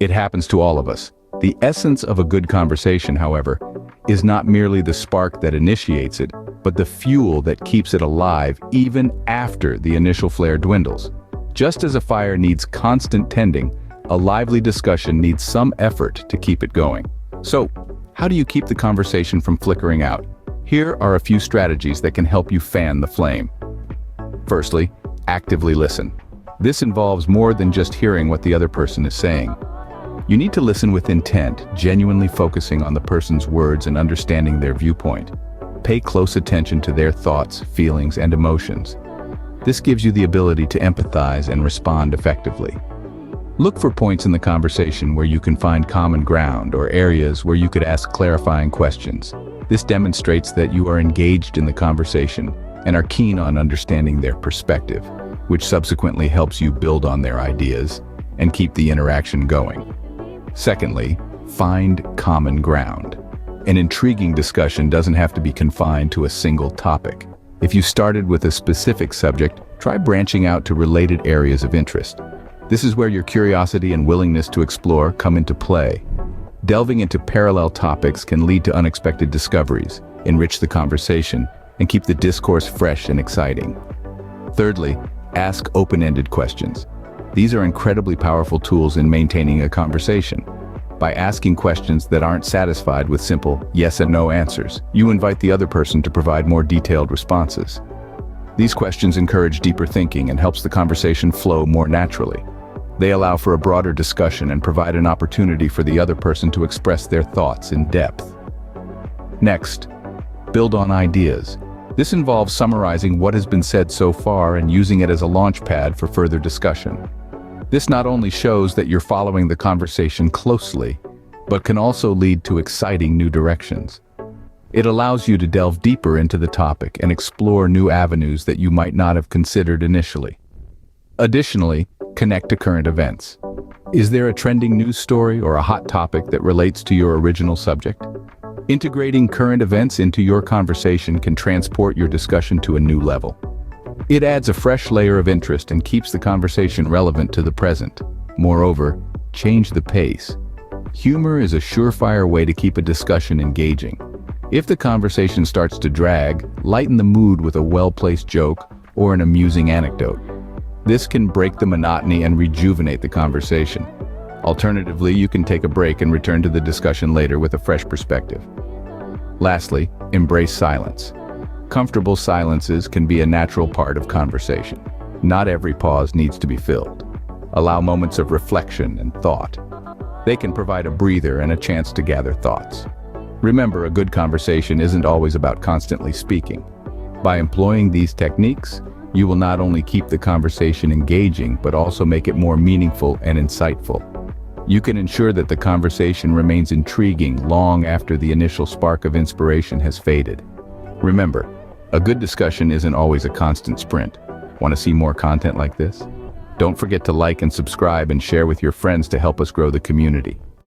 It happens to all of us. The essence of a good conversation, however, is not merely the spark that initiates it, but the fuel that keeps it alive even after the initial flare dwindles. Just as a fire needs constant tending, a lively discussion needs some effort to keep it going. So, how do you keep the conversation from flickering out? Here are a few strategies that can help you fan the flame. Firstly, actively listen. This involves more than just hearing what the other person is saying. You need to listen with intent, genuinely focusing on the person's words and understanding their viewpoint. Pay close attention to their thoughts, feelings, and emotions. This gives you the ability to empathize and respond effectively. Look for points in the conversation where you can find common ground or areas where you could ask clarifying questions. This demonstrates that you are engaged in the conversation and are keen on understanding their perspective, which subsequently helps you build on their ideas and keep the interaction going. Secondly, find common ground. An intriguing discussion doesn't have to be confined to a single topic. If you started with a specific subject, try branching out to related areas of interest. This is where your curiosity and willingness to explore come into play. Delving into parallel topics can lead to unexpected discoveries, enrich the conversation, and keep the discourse fresh and exciting. Thirdly, ask open-ended questions. These are incredibly powerful tools in maintaining a conversation. By asking questions that aren't satisfied with simple yes and no answers, you invite the other person to provide more detailed responses. These questions encourage deeper thinking and helps the conversation flow more naturally. They allow for a broader discussion and provide an opportunity for the other person to express their thoughts in depth. Next, build on ideas. This involves summarizing what has been said so far and using it as a launch pad for further discussion. This not only shows that you're following the conversation closely, but can also lead to exciting new directions. It allows you to delve deeper into the topic and explore new avenues that you might not have considered initially. Additionally, connect to current events. Is there a trending news story or a hot topic that relates to your original subject? Integrating current events into your conversation can transport your discussion to a new level. It adds a fresh layer of interest and keeps the conversation relevant to the present. Moreover, change the pace. Humor is a surefire way to keep a discussion engaging. If the conversation starts to drag, lighten the mood with a well-placed joke or an amusing anecdote. This can break the monotony and rejuvenate the conversation. Alternatively, you can take a break and return to the discussion later with a fresh perspective. Lastly, embrace silence. Comfortable silences can be a natural part of conversation. Not every pause needs to be filled. Allow moments of reflection and thought. They can provide a breather and a chance to gather thoughts. Remember, a good conversation isn't always about constantly speaking. By employing these techniques, you will not only keep the conversation engaging, but also make it more meaningful and insightful. You can ensure that the conversation remains intriguing long after the initial spark of inspiration has faded. Remember, a good discussion isn't always a constant sprint. Want to see more content like this? Don't forget to like and subscribe and share with your friends to help us grow the community.